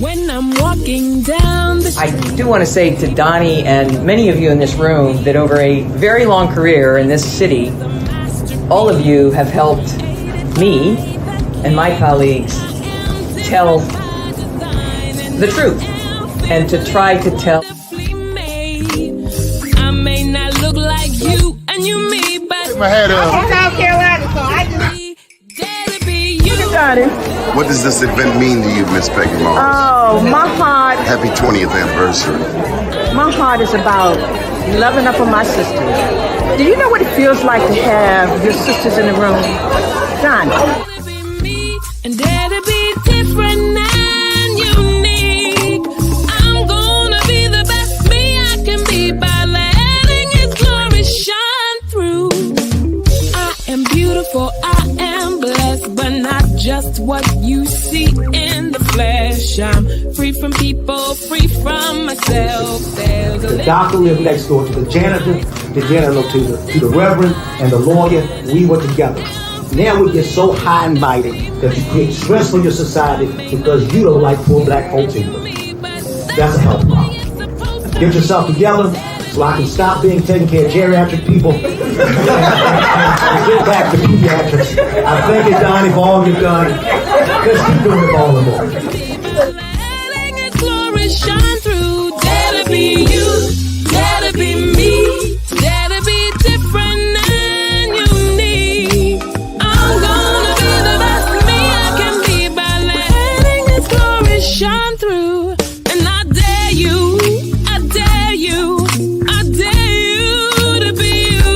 When I'm walking down the street. I do want to say to Doni and many of you in this room that over a very long career in this city, all of you have helped me and my colleagues tell the truth and to try to tell. I may not look like you and you me, but Put my hat up. I'm from South Carolina, so I just... What does this event mean to you, Miss Peggy Morris? Oh, my heart, Happy 20th anniversary. my heart is about loving up on my sisters. Do you know what it feels like to have your sisters in the room? John. And dare to be different and unique. I'm gonna be the best me I can be by letting His glory shine through. I am beautiful, I am blessed, but not just what you see in the flesh. I'm free from people, free from myself. The doctor lived next door to the janitor, to the reverend, and the lawyer. We were together. Now we get so high and mighty that you create stress for your society because you don't like poor black folks either. That's a health problem. Get yourself together so I can stop being taking care of geriatric people and get back to pediatrics. I thank you, Doni, for all you've done. Let's keep doing it all and more. Letting His glory shine through. Dare to be you, dare to be me, dare to be different and unique. I'm gonna be the best me I can be by letting His glory shine through. And I dare you, I dare you, I dare you to be you.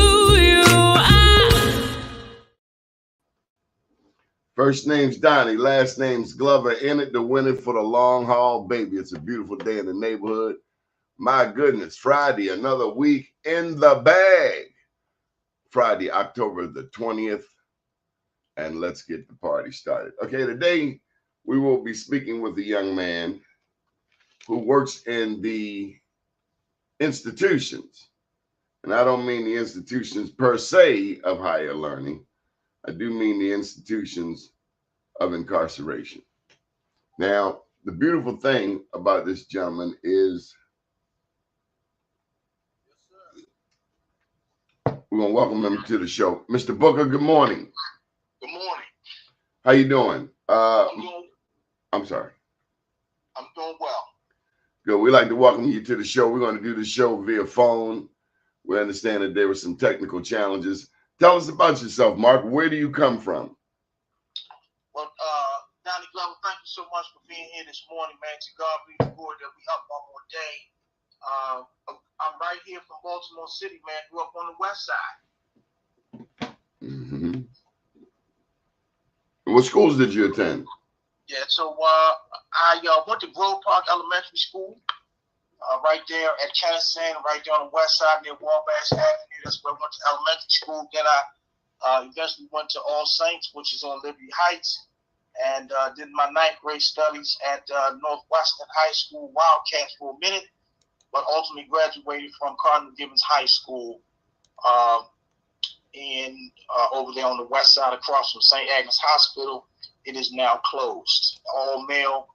First name's Doni, last name's Glover. In it to win it for the long haul, baby. It's a beautiful day in the neighborhood. My goodness, Friday, another week in the bag. Friday, October the 20th. And let's get the party started. Okay, today we will be speaking with a young man who works in the institutions. And I don't mean the institutions per se of higher learning. I do mean the institutions of incarceration. Now, the beautiful thing about this gentleman is we're going to welcome him to the show. Mr. Booker, good morning. Good morning. How you doing? I'm sorry. I'm doing well. Good. We'd like to welcome you to the show. We're going to do the show via phone. We understand that there were some technical challenges. Tell us about yourself, Mark. Where do you come from? Well, Doni Glover, thank you so much for being here this morning, man. To God be the glory that we up one more day. I'm right here from Baltimore City, man. Grew up on the west side. Mm-hmm. What schools did you attend? Yeah, so I went to Grove Park Elementary School, right there at Kennison, right there on the west side near Wabash Avenue. That's where I went to elementary school. Then I eventually went to All Saints, which is on Liberty Heights, and did my ninth grade studies at Northwestern High School Wildcats for a minute, but ultimately graduated from Cardinal Gibbons High School over there on the west side across from St. Agnes Hospital. It is now closed. All male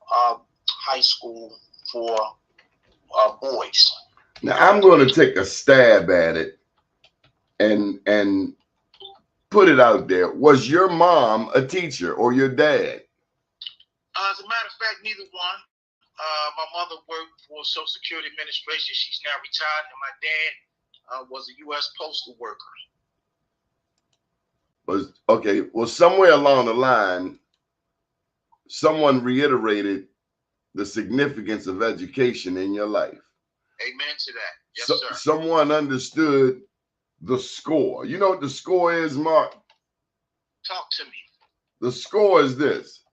high school for boys. Now I'm going to take a stab at it and put it out there. Was your mom a teacher or your dad? As a matter of fact, neither one. My mother worked for Social Security Administration. She's now retired, and my dad was a U.S. postal worker. Okay, well, somewhere along the line, someone reiterated the significance of education in your life. Amen to that. Yes, sir. Someone understood the score. You know what the score is, Mark? Talk to me. The score is this.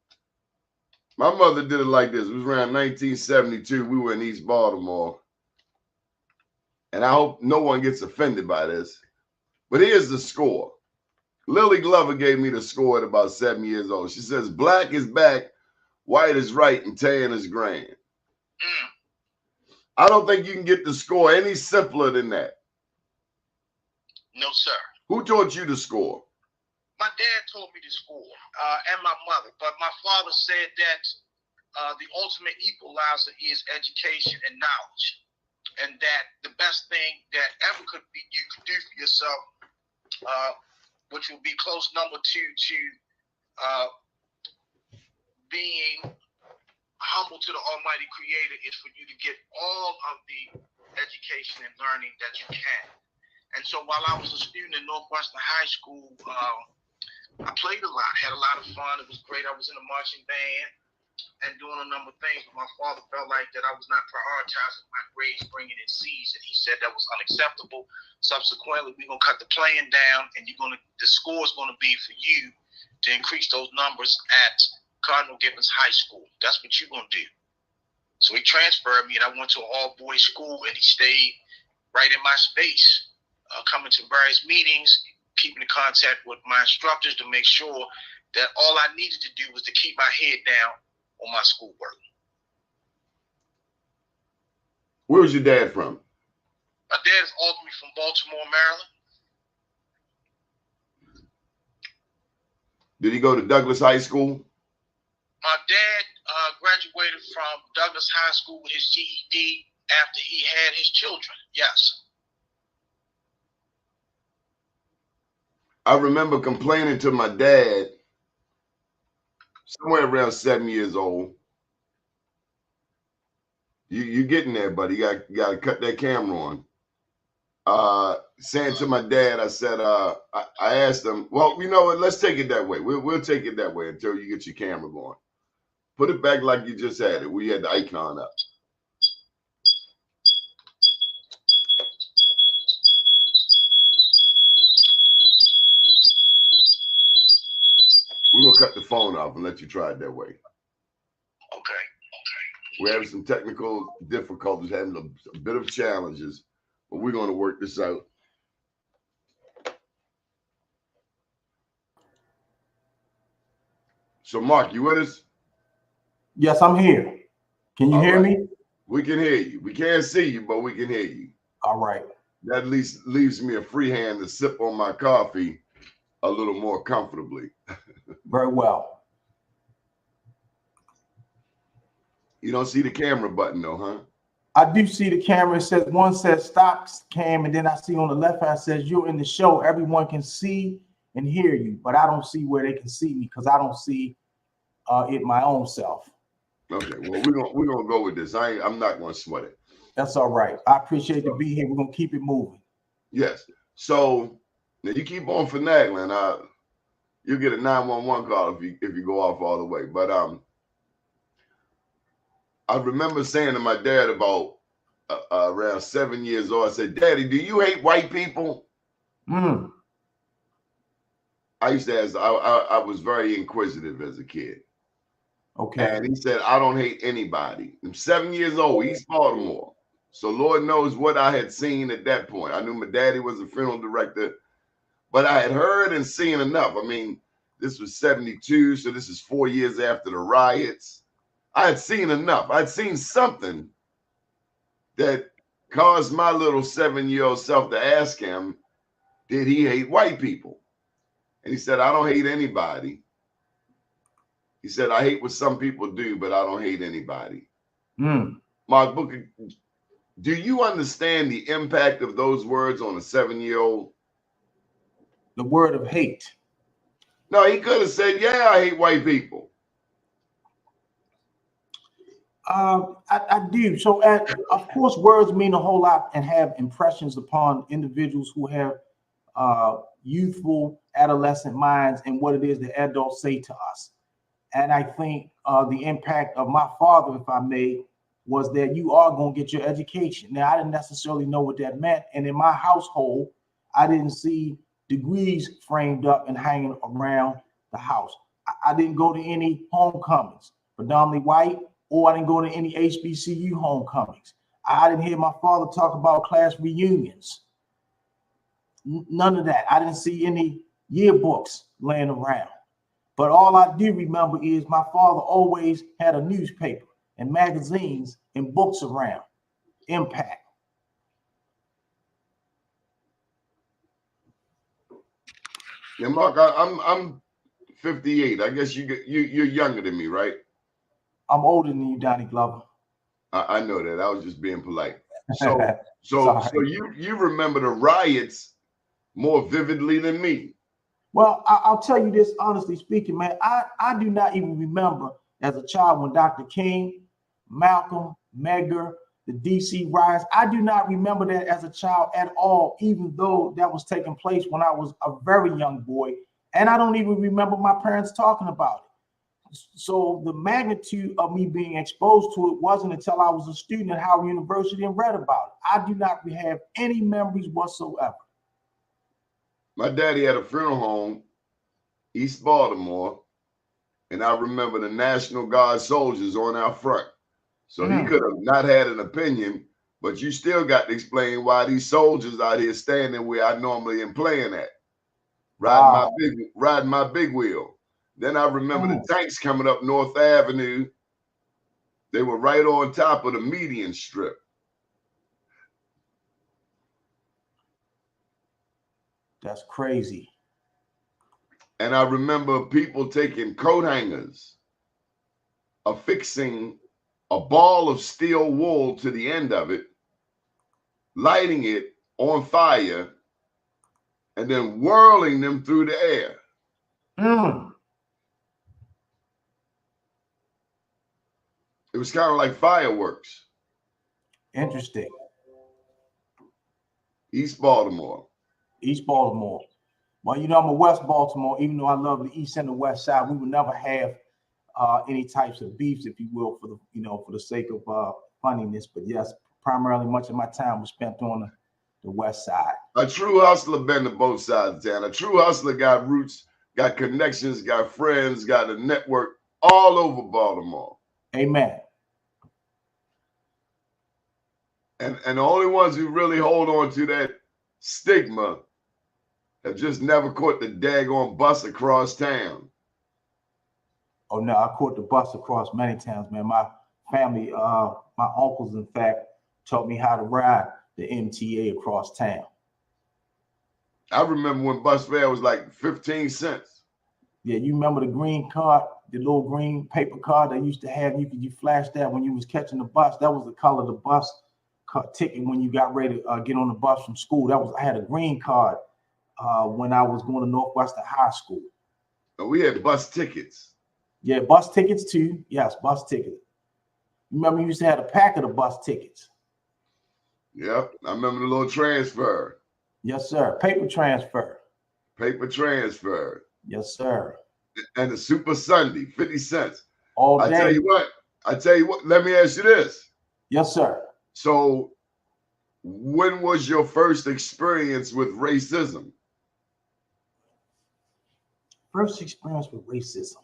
My mother did it like this. It was around 1972. We were in East Baltimore. And I hope no one gets offended by this. But here's the score. Lily Glover gave me the score at about 7 years old. She says, black is back, white is right, and tan is grand. I don't think you can get the score any simpler than that. No, sir. Who taught you to score? My dad taught me to score, and my mother. But my father said that the ultimate equalizer is education and knowledge, and that the best thing that ever you could do for yourself, which will be close number 2 to being humble to the Almighty Creator, is for you to get all of the education and learning that you can. And so while I was a student in Northwestern High School, I played a lot, had a lot of fun. It was great. I was in a marching band and doing a number of things. But my father felt like that I was not prioritizing my grades, bringing in C's, and he said that was unacceptable. Subsequently, we're going to cut the playing down, and the score is going to be for you to increase those numbers at Cardinal Gibbons High School. That's what you're going to do. So he transferred me, and I went to an all-boys school, and he stayed right in my space. Coming to various meetings, keeping in contact with my instructors to make sure that all I needed to do was to keep my head down on my schoolwork. Where was your dad from? My dad is ultimately from Baltimore, Maryland. Did he go to Douglas High School? My dad graduated from Douglas High School with his GED after he had his children, yes. I remember complaining to my dad somewhere around 7 years old. You getting there, buddy. You got to cut that camera on. Saying to my dad, I said, I asked him, well, you know what? Let's take it that way. We'll take it that way until you get your camera going. Put it back like you just had it. We had the icon up. We're going to cut the phone off and let you try it that way. Okay. We're having some technical difficulties, having a bit of challenges, but we're going to work this out. So, Mark, you with us? Yes, I'm here. Can you hear me? We can hear you. We can't see you, but we can hear you. All right. That at least leaves me a free hand to sip on my coffee a little more comfortably. Very well. You don't see the camera button though, huh? I do see the camera. It says, one says stop cam, and then I see on the left hand says you're in the show. Everyone can see and hear you, but I don't see where they can see me because I don't see it my own self. Okay, well we're gonna go with this. I'm not gonna sweat it. That's all right. I appreciate to be here. We're gonna keep it moving. Yes. So now you keep on finagling. You'll get a 911 call if you go off all the way. But I remember saying to my dad about around 7 years old, I said, "Daddy, do you hate white people?" Mm. I used to ask. I was very inquisitive as a kid. Okay. And he said, "I don't hate anybody." I'm 7 years old, East Baltimore. So Lord knows what I had seen at that point. I knew my daddy was a funeral director, but I had heard and seen enough. I mean, this was 72, so this is 4 years after the riots. I had seen enough. I'd seen something that caused my little 7-year-old self to ask him, did he hate white people? And he said, "I don't hate anybody." He said, "I hate what some people do, but I don't hate anybody." Mm. Mark Booker, do you understand the impact of those words on a 7-year-old? The word of hate. No, he could have said, "Yeah, I hate white people." I do. So, of course, words mean a whole lot and have impressions upon individuals who have youthful, adolescent minds and what it is that adults say to us. And I think the impact of my father, if I may, was that you are going to get your education. Now, I didn't necessarily know what that meant. And in my household, I didn't see degrees framed up and hanging around the house. I didn't go to any homecomings, predominantly white, or I didn't go to any HBCU homecomings. I didn't hear my father talk about class reunions. None of that. I didn't see any yearbooks laying around. But all I do remember is my father always had a newspaper and magazines and books around. Impact. And Mark, I'm 58. I guess you're younger than me, right? I'm older than you, Donnie Glover. I know that. I was just being polite. So Sorry. you remember the riots more vividly than me. Well, I'll tell you this, honestly speaking, man. I do not even remember as a child when Dr. King, Malcolm, Medgar, the DC riots. I do not remember that as a child at all, even though that was taking place when I was a very young boy. And I don't even remember my parents talking about it. So the magnitude of me being exposed to it wasn't until I was a student at Howard University and read about it. I do not have any memories whatsoever. My daddy had a funeral home, East Baltimore, and I remember the National Guard soldiers on our front. So he could have not had an opinion, but you still got to explain why these soldiers out here standing where I normally am playing at, riding my big wheel. Then I remember the tanks coming up North Avenue. They were right on top of the median strip. That's crazy. And I remember people taking coat hangers, affixing a ball of steel wool to the end of it, lighting it on fire, and then whirling them through the air. It was kind of like fireworks. Interesting. East Baltimore. East Baltimore. Well, you know, I'm a West Baltimore. Even though I love the East and the West Side, we would never have any types of beefs, if you will, for the sake of funniness. But yes, primarily much of my time was spent on the West Side. A true hustler been to both sides of town. A true hustler got roots, got connections, got friends, got a network all over Baltimore. Amen. And the only ones who really hold on to that stigma have just never caught the daggone bus across town. Oh no, I caught the bus across many times, man. My family, my uncles, in fact, taught me how to ride the MTA across town. I remember when bus fare was like 15 cents. Yeah, you remember the green card, the little green paper card they used to have? You flash that when you was catching the bus. That was the color of the bus ticket when you got ready to get on the bus from school. I had a green card when I was going to Northwestern High School. And we had bus tickets. Yeah, bus tickets too. Yes, bus tickets. Remember, you used to have a pack of the bus tickets. Yep, I remember the little transfer. Yes, sir. Paper transfer. Paper transfer. Yes, sir. And the Super Sunday, 50 cents. All day. I tell you what, let me ask you this. Yes, sir. So when was your first experience with racism? First experience with racism.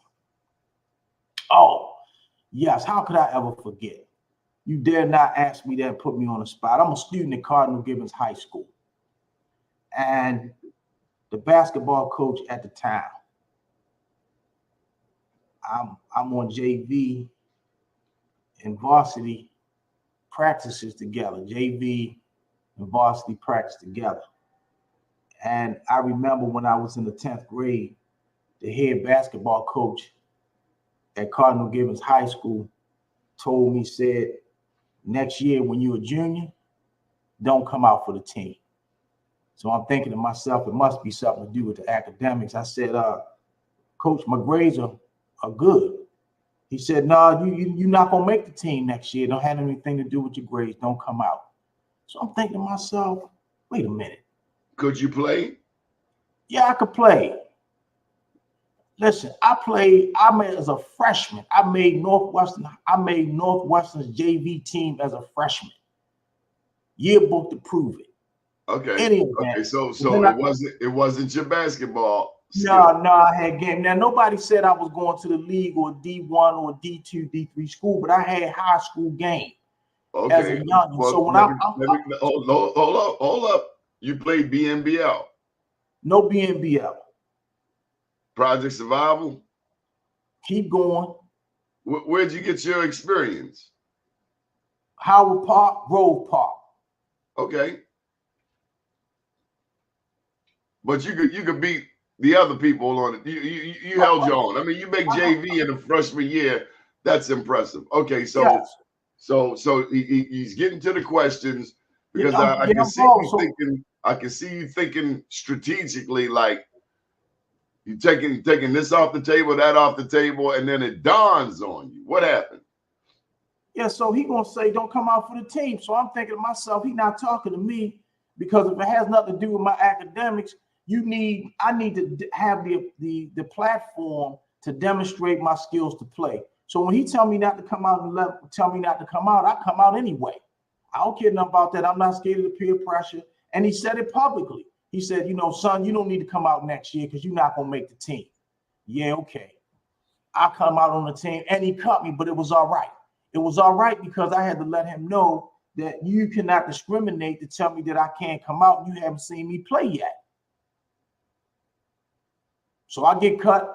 Oh, yes. How could I ever forget? You dare not ask me that and put me on the spot. I'm a student at Cardinal Gibbons High School. And the basketball coach at the time, I'm on JV and varsity practices together. JV and varsity practice together. And I remember when I was in the 10th grade, the head basketball coach at Cardinal Gibbons High School told me, said, next year when you're a junior, don't come out for the team. So I'm thinking to myself, it must be something to do with the academics. I said, Coach, my grades are good. He said, no, you're not going to make the team next year. Don't have anything to do with your grades. Don't come out. So I'm thinking to myself, wait a minute. Could you play? Yeah, I could play. Listen, I made as a freshman. I made Northwestern's JV team as a freshman. Yearbook to prove it. Okay. Okay. So it wasn't your basketball skill. No, I had game. Now nobody said I was going to the league or D1 or D2, D3 school, but I had high school game as a young. Well, so when hold up. You played BNBL. No BNBL. Project Survival. Keep going. Where'd you get your experience? Howard Park, Grove Park. Okay. But you could beat the other people on it. You held your own. I mean, you make JV in the freshman year. That's impressive. Okay, so Yes. he's getting to the questions because Yeah, I yeah, can I'm see involved. you So thinking. I can see you thinking strategically, like you taking this off the table, that off the table, and then it dawns on you. What happened? yeah, so he gonna say don't come out for the team. So I'm thinking to myself, he not talking to me because if it has nothing to do with my academics, I need to have the platform to demonstrate my skills to play. So when he tell me not to come out and tell me not to come out, I come out anyway. I don't care nothing about that. I'm not scared of the peer pressure. And he said it publicly. He said, you know, son, you don't need to come out next year because you're not gonna make the team. Yeah, okay. I come out on the team and he cut me, but it was all right. It was all right because I had to let him know that you cannot discriminate to tell me that I can't come out and you haven't seen me play yet. So I get cut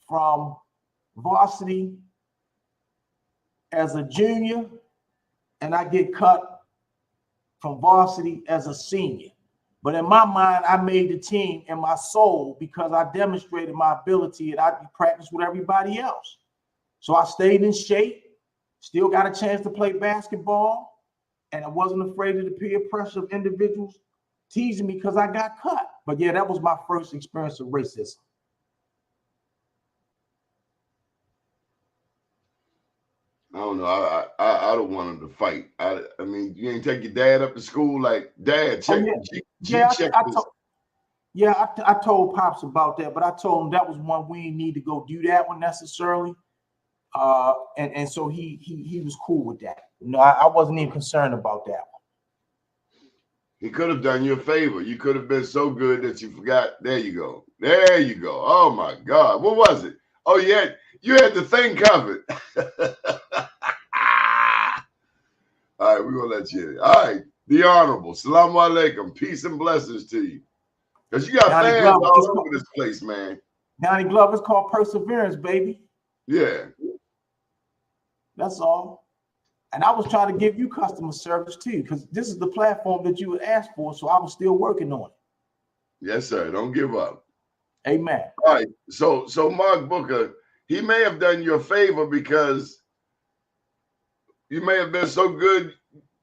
from varsity as a junior and I get cut from varsity as a senior. But in my mind, I made the team in my soul because I demonstrated my ability and I practiced with everybody else. So I stayed in shape, still got a chance to play basketball, and I wasn't afraid of the peer pressure of individuals teasing me because I got cut. But yeah, that was my first experience of racism. I don't know. I don't want him to fight. I mean, you ain't take your dad up to school like, Dad, check check this. I told Pops about that, but I told him that was one we didn't need to go do that one necessarily. And so he was cool with that. No, I wasn't even concerned about that one. He could have done you a favor. You could have been so good that you forgot. There you go. There you go. Oh my God. What was it? Oh, yeah, you had the thing covered. All right, we're gonna let you in. All right, the Honorable. Salaam alaikum. Peace and blessings to you. Because you got Donnie fans Glover, all over this place, man. Donnie Glover, it's called perseverance, baby. Yeah. That's all. And I was trying to give you customer service too, because this is the platform that you would ask for. So I was still working on it. Yes, sir. Don't give up. Amen. All right. So Mark Booker, he may have done you a favor because you may have been so good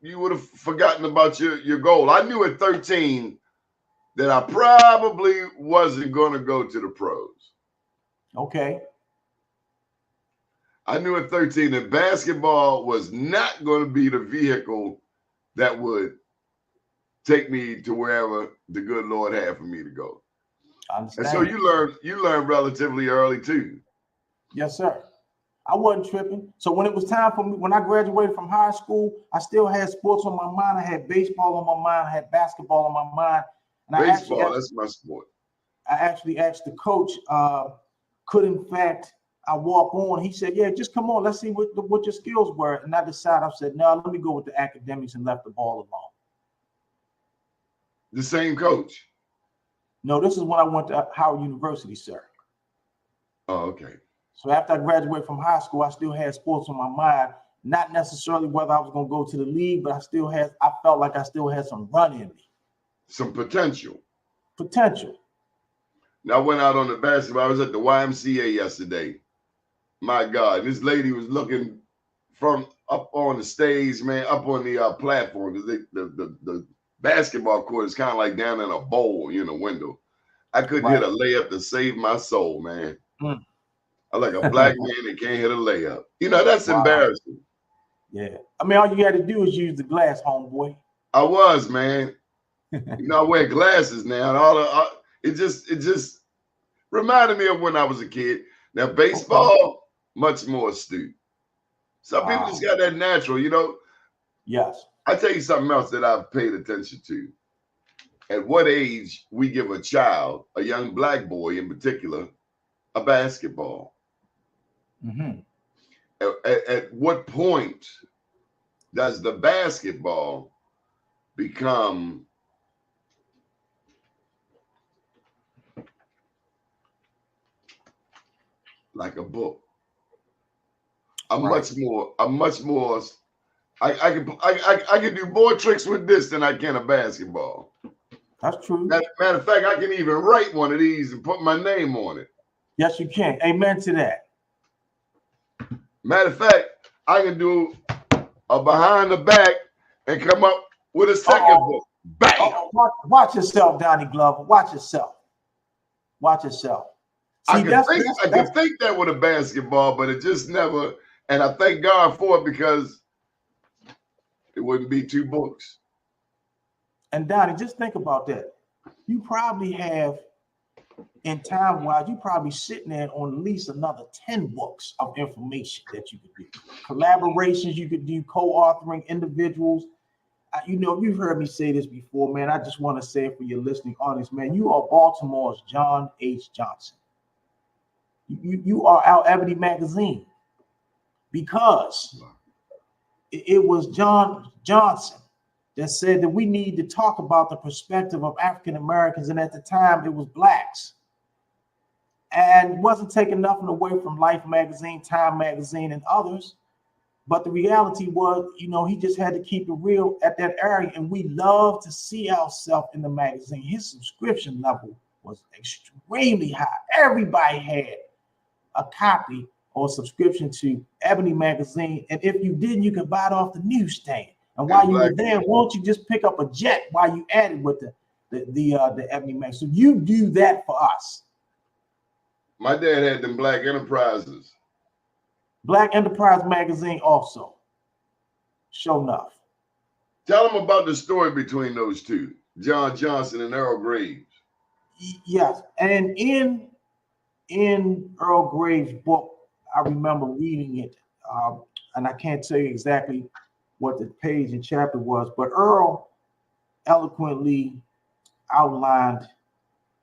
you would have forgotten about your goal. I knew at 13 that I probably wasn't going to go to the pros. Okay. I knew at 13 that basketball was not going to be the vehicle that would take me to wherever the good Lord had for me to go. I understand. And so you learned relatively early too. Yes, sir. I wasn't tripping. So when it was time for me, when I graduated from high school, I still had sports on my mind. I had baseball on my mind. I had basketball on my mind. And Baseball, that's my sport. I actually asked the coach, could in fact I walk on? He said, yeah, just come on. Let's see what your skills were. And I decided, I said, no, let me go with the academics and left the ball alone. The same coach? No, this is when I went to Howard University, sir. Oh, okay. So after I graduated from high school, I still had sports on my mind. Not necessarily whether I was going to go to the league, but I felt like I still had some run in me. Some potential. Potential. Now I went out on the basketball. I was at the YMCA yesterday. My God, this lady was looking from up on the stage, man, up on the platform, because the basketball court is kind of like down in a bowl, in a window. I couldn't hit a layup to save my soul, man. I'm like a black man that can't hit a layup. That's embarrassing. Yeah. I mean, all you got to do is use the glass, homeboy. I was, man. I wear glasses now. And it just reminded me of when I was a kid. Now, baseball, much more astute. Some people just got that natural, Yes. I tell you something else that I've paid attention to. At what age we give a child, a young black boy in particular, a basketball? Mm-hmm. At what point does the basketball become like a book? I can do more tricks with this than I can a basketball. That's true. Matter of fact, I can even write one of these and put my name on it. Yes, you can. Amen to that. Matter of fact, I can do a behind the back and come up with a second book. Bam! Watch yourself, Donnie Glover. Watch yourself. Watch yourself. See, I could think that with a basketball, but it just never. And I thank God for it because it wouldn't be 2 books. And Donnie, just think about that. You probably have, in time-wise, you probably sitting there on at least another 10 books of information that you could do. Collaborations you could do, co-authoring individuals. You know, you've heard me say this before, man. I just want to say it for your listening audience, man. You are Baltimore's John H. Johnson. You are our Ebony Magazine, because it was John Johnson that said that we need to talk about the perspective of African Americans, and at the time it was blacks, and wasn't taking nothing away from Life magazine, Time magazine, and others. But the reality was, you know, he just had to keep it real at that area, and we love to see ourselves in the magazine. His subscription level was extremely high. Everybody had a copy or subscription to Ebony magazine, and if you didn't, you could buy it off the newsstand. And while you were there, won't you just pick up a jet while you added with the Ebony magazine? So you do that for us. My dad had them Black Enterprises. Black Enterprise magazine also. Sure enough. Tell them about the story between those two, John Johnson and Earl Graves. Yes, and in Earl Graves' book, I remember reading it, and I can't tell you exactly what the page and chapter was, but Earl eloquently outlined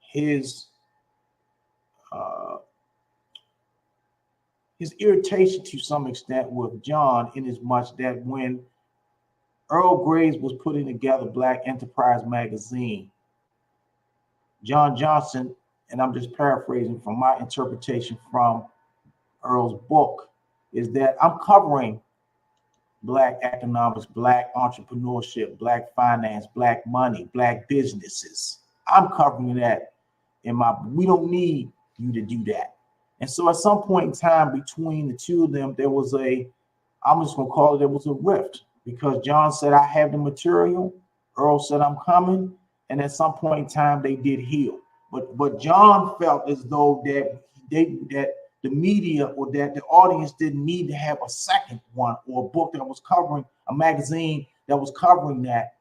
his irritation to some extent with John, in as much that when Earl Graves was putting together Black Enterprise magazine, John Johnson, and I'm just paraphrasing from my interpretation from Earl's book, is that I'm covering Black economics, Black entrepreneurship, Black finance, Black money, Black businesses. I'm covering that in my, we don't need you to do that. And so at some point in time between the two of them, there was I'm just gonna call it, there was a rift, because John said, I have the material. Earl said, I'm coming. And at some point in time, they did heal. But John felt as though that the media or that the audience didn't need to have a second one, or a book that was covering, a magazine that was covering that.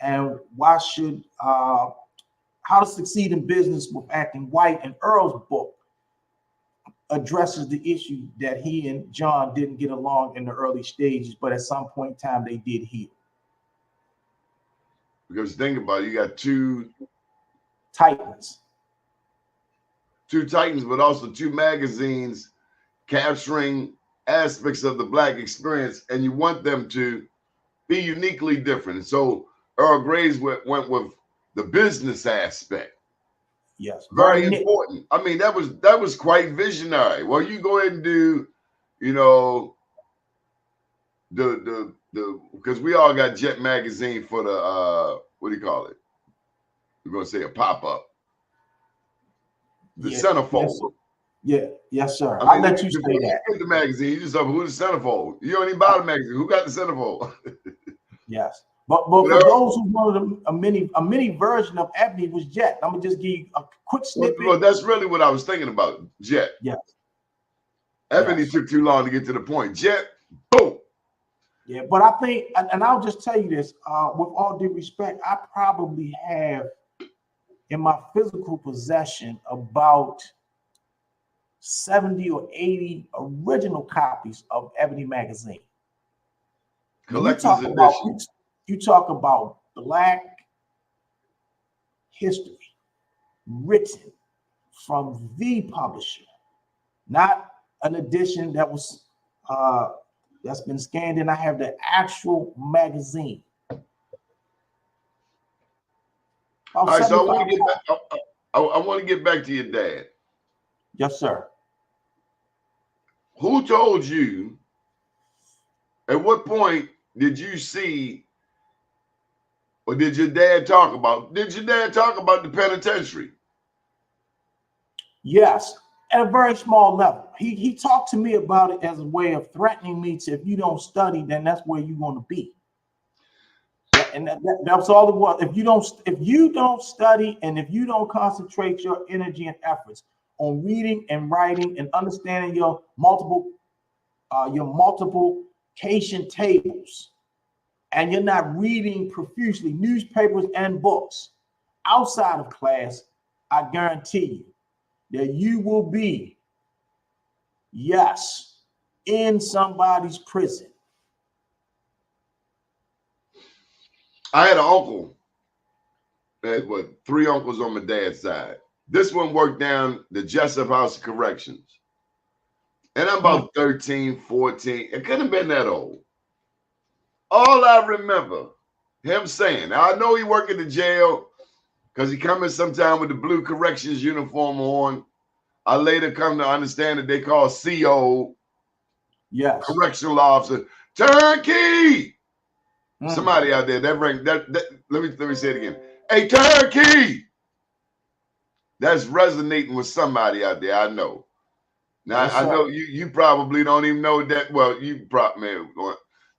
And why should How to Succeed in Business with Acting White, and Earl's book addresses the issue that he and John didn't get along in the early stages, but at some point in time they did heal. Because think about it, you got two titans, but also 2 magazines capturing aspects of the Black experience, and you want them to be uniquely different. And so Earl Graves went with the business aspect. Yes, very important. I mean, that was quite visionary. Well, you go ahead and do, you know, the because we all got Jet magazine for the what do you call it? We're gonna say a pop-up. The centerfold. Yes, sir. I'll let you say that. You get the magazine, you just say, who's the centerfold? You don't even buy the magazine. Who got the centerfold? Yes. But for those who wanted a mini version of Ebony was Jet. I'm gonna just give you a quick snippet. Well, that's really what I was thinking about. Jet. Yes. Ebony took too long to get to the point. Jet, boom. Yeah, but I think, and I'll just tell you this, with all due respect, I probably have in my physical possession about 70 or 80 original copies of Ebony magazine. Collector's edition. You talk about Black history written from the publisher, not an edition that was that's been scanned in. I have the actual magazine. All right, so I want to get back to your dad. Yes, sir. Who told you? At what point did you see? Or did your dad talk about? Did your dad talk about the penitentiary? Yes, at a very small level. He talked to me about it as a way of threatening me to, if you don't study, then that's where you're going to be. And that's all it was. If you don't study, and if you don't concentrate your energy and efforts on reading and writing and understanding your multiplication tables, and you're not reading profusely newspapers and books outside of class, I guarantee you that you will be, yes, in somebody's prison. I had an uncle. I had three uncles on my dad's side. This one worked down the Jessup House of Corrections. And I'm about 13, 14. It couldn't have been that old. All I remember him saying, now I know he worked in the jail because he come in sometime with the blue corrections uniform on. I later come to understand that they call CO, yes, correctional officer, turnkey. Somebody out there that ring that let me say it again. Hey, turnkey. That's resonating with somebody out there. I know. Now yes, I know you probably don't even know that. Well, you probably man.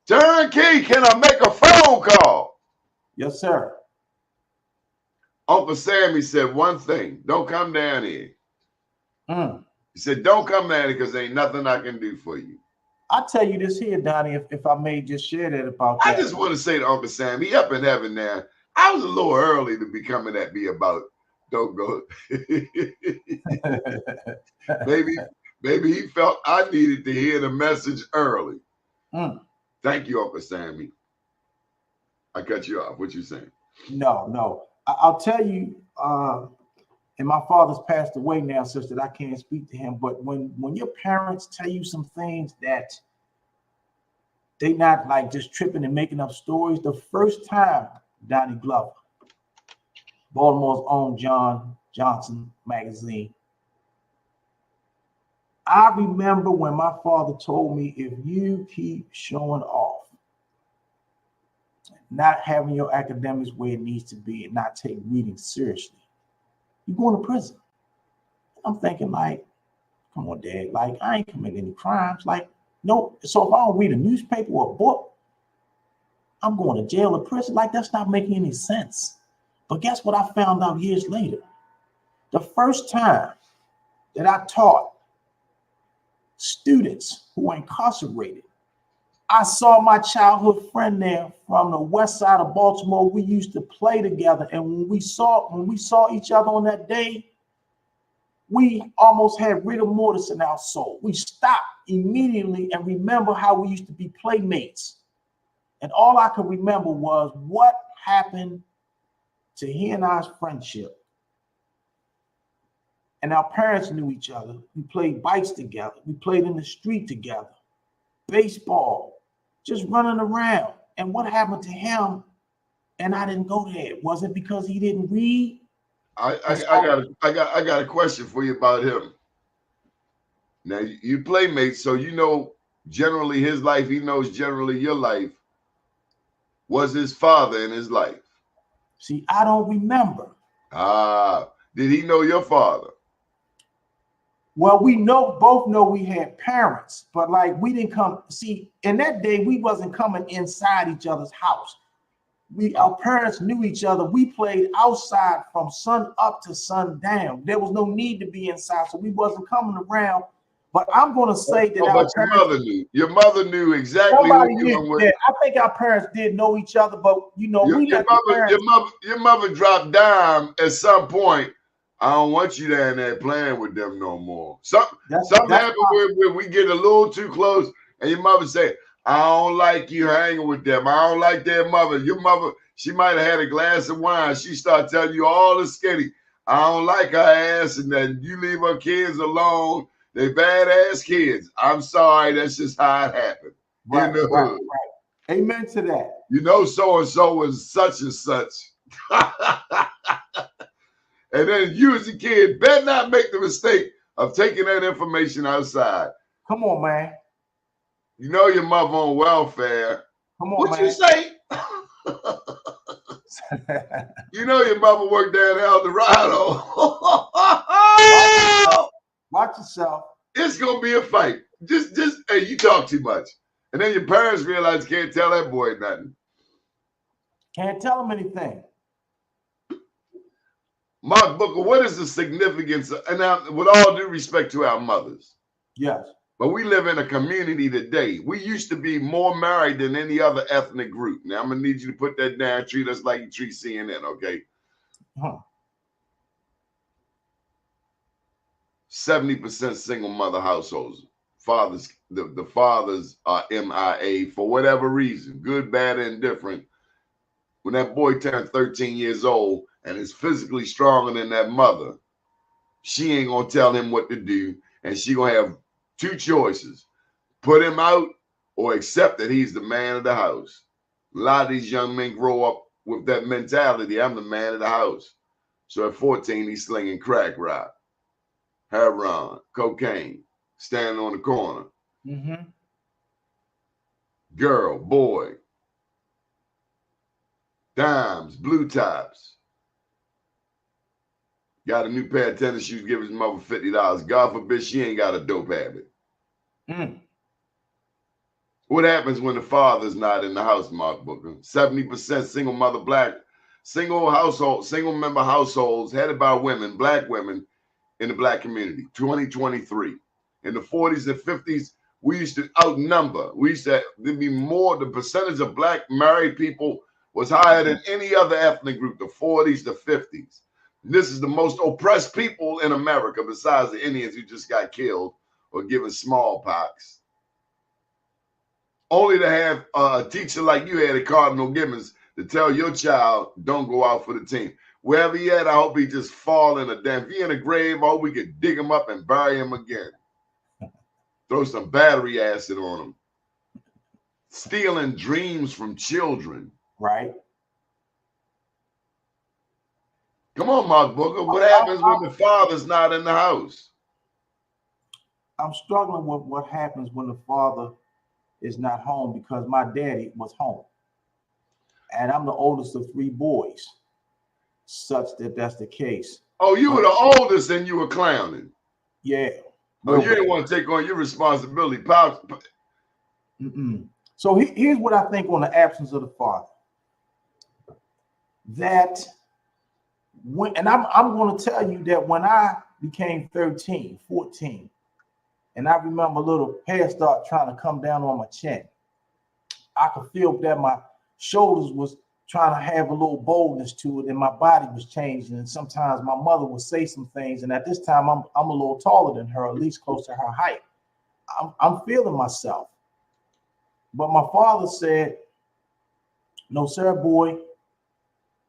Turnkey, can I make a phone call? Yes, sir. Uncle Sammy said one thing: don't come down here. He said, don't come down here because there ain't nothing I can do for you. I'll tell you this here, Donnie, if I may just share that about that. I just want to say to Uncle Sam, he up in heaven now. I was a little early to be coming at me about don't go. maybe he felt I needed to hear the message early. Thank you, Uncle Sammy. I cut you off. What you saying? No. I'll tell you, and my father's passed away now, sister, that I can't speak to him. But when your parents tell you some things that they not like just tripping and making up stories, the first time Donnie Glover, Baltimore's own John Johnson magazine, I remember when my father told me, if you keep showing off, not having your academics where it needs to be, and not take reading seriously, you're going to prison. I'm thinking like, come on, Dad, like I ain't committing any crimes. Like, no, so if I don't read a newspaper or a book, I'm going to jail or prison. Like, that's not making any sense. But guess what I found out years later? The first time that I taught students who were incarcerated, I saw my childhood friend there from the west side of Baltimore. We used to play together. And when we saw each other on that day, we almost had rigor mortis in our soul. We stopped immediately and remember how we used to be playmates. And all I could remember was what happened to he and I's friendship. And our parents knew each other. We played bikes together. We played in the street together. Baseball, just running around. And what happened to him? And I didn't go there. Was it because he didn't read? I got a question for you about him. Now you playmates, so you know generally his life. He knows generally your life. Was his father in his life? See, I don't remember. Did he know your father? Well, we both know we had parents, but like we didn't come. See, in that day, we wasn't coming inside each other's house. Our parents knew each other. We played outside from sun up to sun down. There was no need to be inside, so we wasn't coming around. But I'm going to say that but your mother knew. Your mother knew exactly who you were with. Yeah, I think our parents did know each other, but you know, your mother dropped dime at some point. I don't want you down there playing with them no more. Something happened where we get a little too close, and your mother said, I don't like you hanging with them. I don't like their mother. Your mother, she might have had a glass of wine. She started telling you all the skinny. I don't like her ass, and then you leave her kids alone. They badass kids. I'm sorry. That's just how it happened. Right, right. Amen to that. You know, so-and-so was such and such. And then you as a kid better not make the mistake of taking that information outside. Come on, man. You know your mother on welfare. Come on, what you say? You know your mother worked down El Dorado. Watch yourself. It's gonna be a fight. Just hey, you talk too much. And then your parents realize you can't tell that boy nothing. Can't tell him anything. Mark Booker, what is the significance? And now, with all due respect to our mothers, Yes. but we live in a community today. We used to be more married than any other ethnic group. Now I'm gonna need you to put that down. Treat us like you treat CNN, okay? 70% single mother households. Fathers, the fathers are MIA for whatever reason, good, bad, and indifferent. When that boy turns 13 years old and is physically stronger than that mother, she ain't gonna tell him what to do, and she gonna have two choices: put him out or accept that he's the man of the house. A lot of these young men grow up with that mentality: I'm the man of the house. So at 14, he's slinging crack rock, heroin, cocaine, standing on the corner. Mm-hmm. Girl, boy, dimes, blue tops. Got a new pair of tennis shoes, give his mother $50. God forbid she ain't got a dope habit. What happens when the father's not in the house, Mark Booker? 70% single mother, single member households headed by women, black women in the black community, 2023. In the 40s and 50s, we used to outnumber. There'd be more, the percentage of black married people was higher than any other ethnic group, the 40s, the 50s. This is the most oppressed people in America, besides the Indians who just got killed or given smallpox. Only to have a teacher like you had at Cardinal Gibbons to tell your child, don't go out for the team. Wherever he at, I hope he just fall in a damn. If he in a grave, I hope we could dig him up and bury him again. Throw some battery acid on him. Stealing dreams from children. Right. Come on, Mark Booker. What happens when the father's not in the house? I'm struggling with what happens when the father is not home, because my daddy was home. And I'm the oldest of three boys, such that that's the case. Oh, you were the oldest and you were clowning. Yeah. Oh, you didn't want to take on your responsibility. Pops. So here's what I think on the absence of the father. That when, and I'm going to tell you that when I became 13, 14, and I remember a little hair start trying to come down on my chin, I could feel that my shoulders was trying to have a little boldness to it, and my body was changing. And sometimes my mother would say some things, and at this time I'm a little taller than her, at least close to her height. I'm feeling myself. But my father said, "No, sir, boy."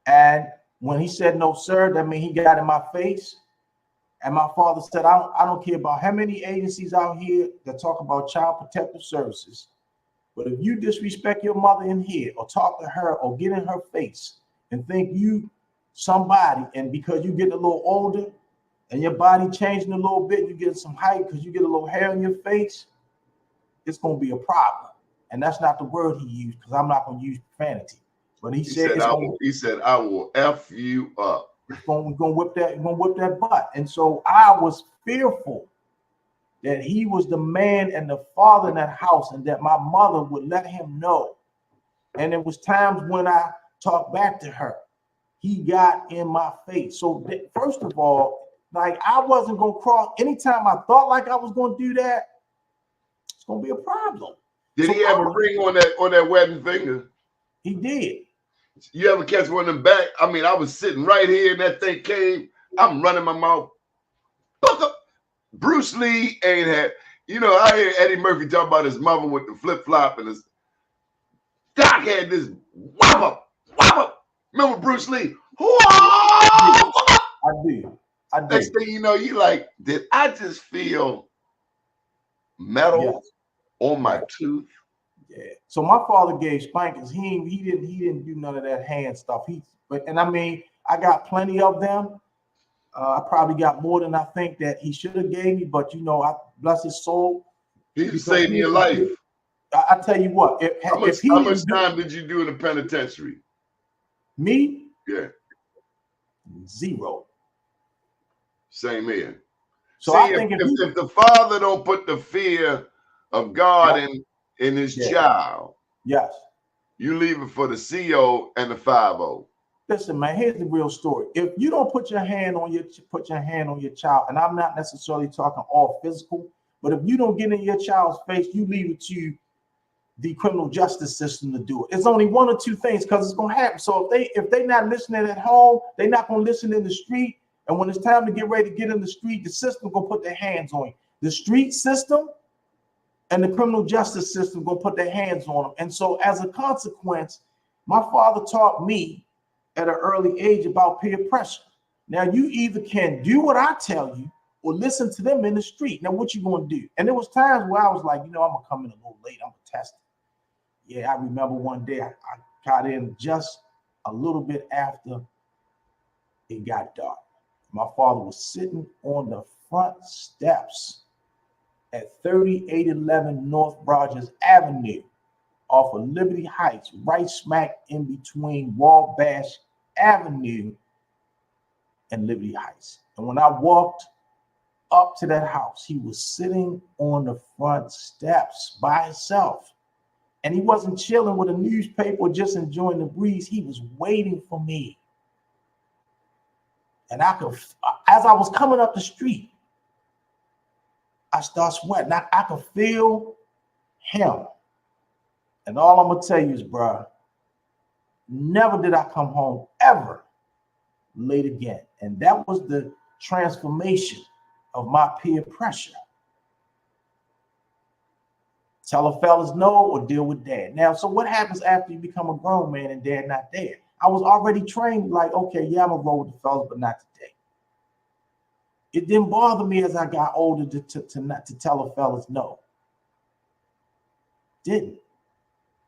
And when he said no, sir, that means he got in my face. And my father said, I don't care about how many agencies out here that talk about child protective services, but if you disrespect your mother in here or talk to her or get in her face and think you somebody, and because you get a little older and your body changing a little bit, you get some height because you get a little hair in your face, it's going to be a problem. And that's not the word he used, because I'm not going to use profanity. But he said I will F you up. We're gonna whip that butt. And so I was fearful that he was the man and the father in that house, and that my mother would let him know. And there was times when I talked back to her, he got in my face. So first of all, like, I wasn't gonna cross. Anytime I thought like I was gonna do that, it's gonna be a problem. Did he have a ring on that wedding finger? He did. You ever catch one of them back? I mean, I was sitting right here and that thing came. I'm running my mouth. Bruce Lee ain't had, I hear Eddie Murphy talk about his mother with the flip-flop, and his Doc had this whop up. Remember Bruce Lee? I do. Next thing you know, you like, did I just feel metal on my tooth? Yeah. So my father gave spankings. He didn't do none of that hand stuff. I got plenty of them. I probably got more than I think that he should have gave me, but I bless his soul. He's saving your life. I tell you what, how much time did you do in the penitentiary? Me? Yeah. 0. Same here. So See, I think if the father don't put the fear of God in his child, yes, you leave it for the CO and the 5-0. listen, man. Here's the real story. If you don't put your hand on your child, and I'm not necessarily talking all physical, but if you don't get in your child's face, you leave it to the criminal justice system to do it. It's only one or two things because it's gonna happen. So if they not listening at home, they're not gonna listen in the street. And when it's time to get ready to get in the street, the system gonna put their hands on you. The street system and the criminal justice system gonna put their hands on them. And so as a consequence, my father taught me at an early age about peer pressure. Now you either can do what I tell you or listen to them in the street. Now what you gonna do? And there was times where I was like, I'm gonna come in a little late. I'm gonna test it. Yeah, I remember one day I got in just a little bit after it got dark. My father was sitting on the front steps at 3811 North Rogers Avenue off of Liberty Heights, right smack in between Wabash Avenue and Liberty Heights. And when I walked up to that house, he was sitting on the front steps by himself. And he wasn't chilling with a newspaper or just enjoying the breeze. He was waiting for me. And I could, as I was coming up the street, I start sweating. I could feel him. And all I'm gonna tell you is, bro, never did I come home ever late again. And that was the transformation of my peer pressure. Tell a fellas no or deal with dad. Now, so what happens after you become a grown man and dad not there? I was already trained like, okay, yeah, I'm gonna roll with the fellas, but not today. It didn't bother me as I got older to not to tell a fellas no. Didn't.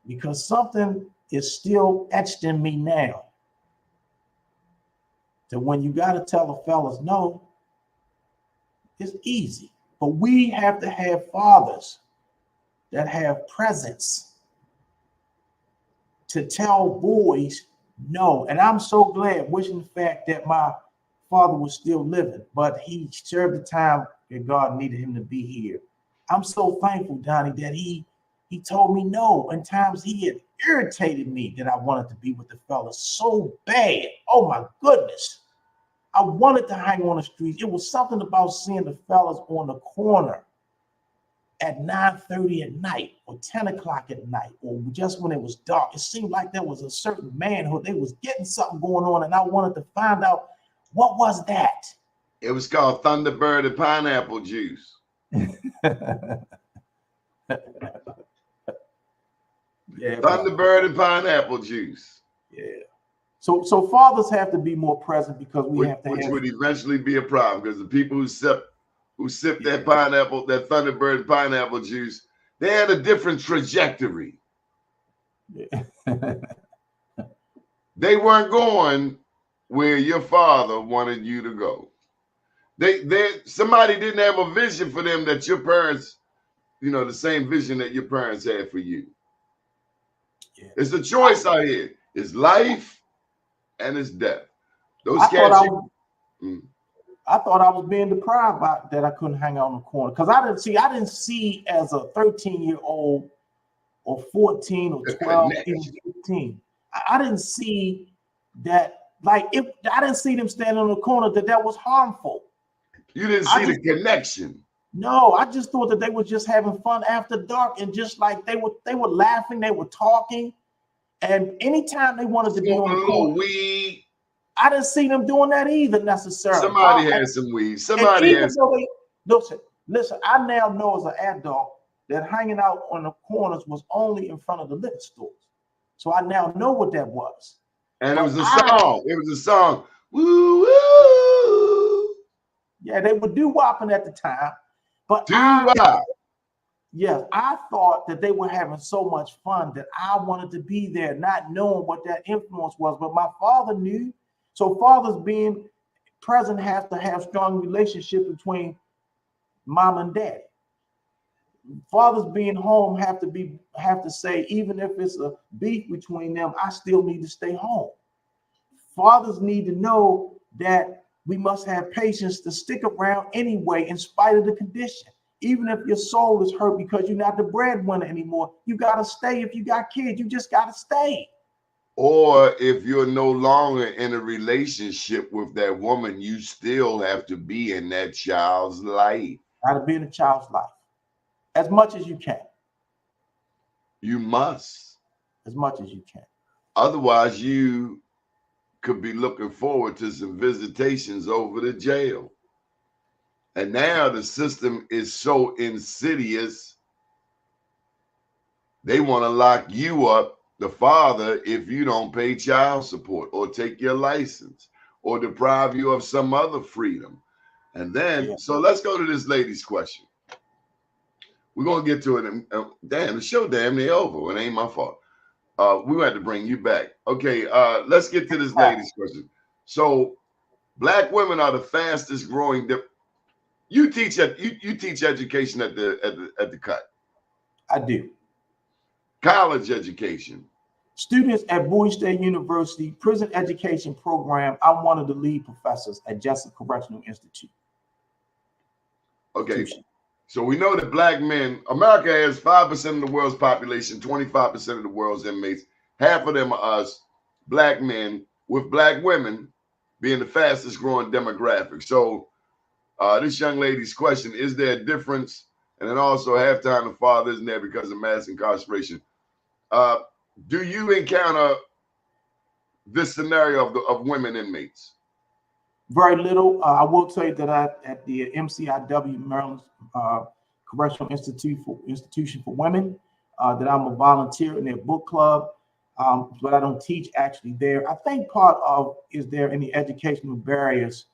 Because something is still etched in me now. That when you gotta tell a fellas no, it's easy. But we have to have fathers that have presence to tell boys no. And I'm so glad, wishing the fact that my father was still living, but he served the time that God needed him to be here. I'm so thankful, Donnie, that he told me no. And times he had irritated me that I wanted to be with the fellas so bad. Oh my goodness. I wanted to hang on the streets. It was something about seeing the fellas on the corner at 9:30 at night or 10 o'clock at night, or just when it was dark. It seemed like there was a certain manhood. They was getting something going on, and I wanted to find out what was that. It was called Thunderbird and pineapple juice. Yeah, Thunderbird and pineapple juice. Yeah. So fathers have to be more present because we have to. Which would eventually be a problem because the people who sip that pineapple, that Thunderbird pineapple juice, they had a different trajectory. Yeah. They weren't going where your father wanted you to go. Somebody didn't have a vision for them that your parents, the same vision that your parents had for you. Yeah. It's a choice out here. It's life and it's death. I thought I was being deprived by that I couldn't hang out on the corner. Because I didn't see as a 13-year-old or 14 or 12, even 15. I didn't see that, I didn't see them standing on the corner that was harmful. You didn't see the connection. No, I just thought that they were just having fun after dark, and just like they were laughing, they were talking, and anytime they wanted to be on the corner, weed. I didn't see them doing that either necessarily. Somebody had some weed. Somebody had some. Listen, I now know as an adult that hanging out on the corners was only in front of the liquor stores. So I now know what that was. And it was a song. It was a song. Woo woo. Yeah, they were doo-wopping at the time. But doo-wop. Yes, I thought that they were having so much fun that I wanted to be there, not knowing what that influence was. But my father knew. So fathers being present have to have strong relationship between mom and dad. Fathers being home have to say, even if it's a beef between them, I still need to stay home. Fathers need to know that we must have patience to stick around anyway, in spite of the condition. Even if your soul is hurt because you're not the breadwinner anymore, you got to stay. If you got kids, you just got to stay. Or if you're no longer in a relationship with that woman, you still have to be in that child's life. Got to be in a child's life as much as you can. You must. As much as you can. Otherwise, you could be looking forward to some visitations over the jail. And now the system is so insidious, they want to lock you up, the father, if you don't pay child support or take your license or deprive you of some other freedom. And then, so let's go to this lady's question. We're going to get to it. Damn, the show damn near over. It ain't my fault. We had to bring you back. Okay, let's get to this lady's question. So, black women are the fastest growing. You teach education at the cut. I do. College education. Students at Bowie State University Prison Education Program. I'm one of the lead professors at Jessup Correctional Institute. Okay, so we know that black men, America has 5% of the world's population, 25% of the world's inmates. Half of them are us, black men, with black women being the fastest growing demographic. So this young lady's question, is there a difference? And then also halftime the father isn't there because of mass incarceration. Do you encounter this scenario of women inmates? Very little. I will tell you that at the MCIW, Maryland Correctional Institution for Women, that I'm a volunteer in their book club, but I don't teach actually there. I think part of, is there any educational barriers,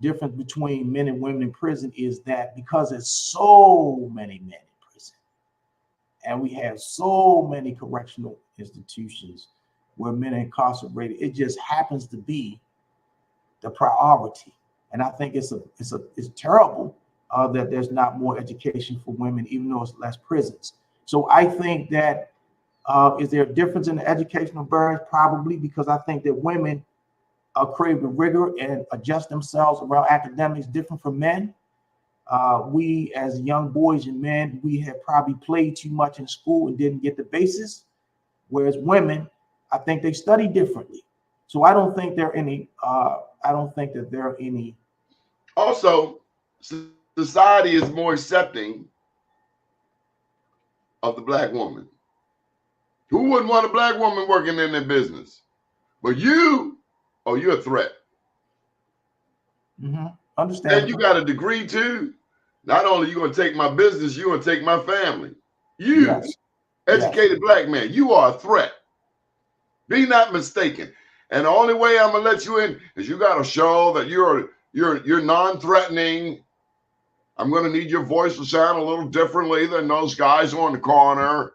difference between men and women in prison, is that because there's so many men in prison, and we have so many correctional institutions where men are incarcerated, it just happens to be the priority. And I think it's terrible that there's not more education for women, even though it's less prisons. So I think that is there a difference in the educational barriers? Probably, because I think that women crave the rigor and adjust themselves around academics different from men. We as young boys and men, we have probably played too much in school and didn't get the basis. Whereas women, I think they study differently. So I don't think there are any. I don't think that there are any. Also, society is more accepting of the black woman. Who wouldn't want a black woman working in their business? But you, oh, you're a threat. Understand? And you got a degree too. Not only are you going to take my business, you're going to take my family. You, yes. educated black man, you are a threat. Be not mistaken. And the only way I'm gonna let you in is you gotta show that you're non-threatening. I'm gonna need your voice to sound a little differently than those guys on the corner.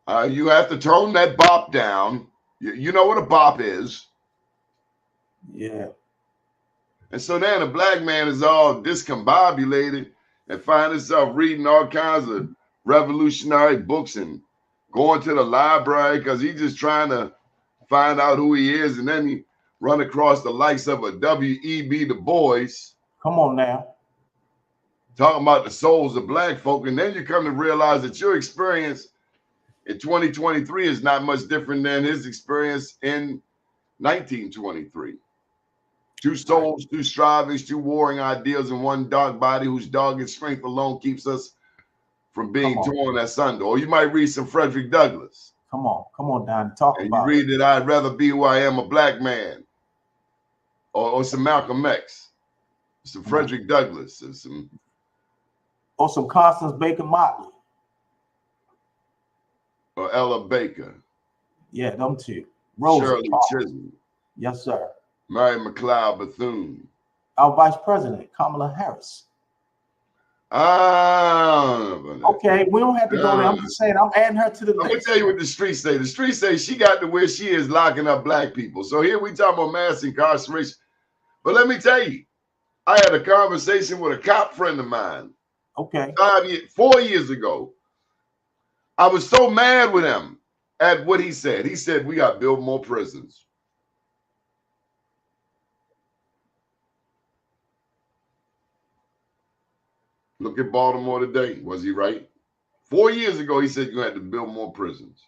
You have to tone that bop down. You know what a bop is. Yeah. And so then a black man is all discombobulated and find himself reading all kinds of revolutionary books and going to the library because he's just trying to find out who he is. And then he run across the likes of a W.E.B. Du Bois. Come on now. Talking about the souls of black folk. And then you come to realize that your experience in 2023 is not much different than his experience in 1923. Two souls, two strivings, two warring ideals in one dark body whose dogged strength alone keeps us from being torn asunder. Or you might read some Frederick Douglass. Come on, Don. Talk and about you read it. that I'd rather be who I am, a black man. Or some Malcolm X. Some Frederick Douglass. Or some Constance Baker Motley. Or Ella Baker. Yeah, them two. Rosa Shirley Parks. Chisholm. Yes, sir. Mary McLeod Bethune. Our Vice President, Kamala Harris. Okay, we don't have to go there. I'm just saying, I'm adding her to the list. I'm gonna tell you what the streets say. The streets say she got to where she is locking up black people. So here we talk about mass incarceration. But let me tell you, I had a conversation with a cop friend of mine. Okay. 4 years ago. I was so mad with him at what he said. He said, we got to build more prisons. Look at Baltimore today. Was he right? 4 years ago, he said you had to build more prisons.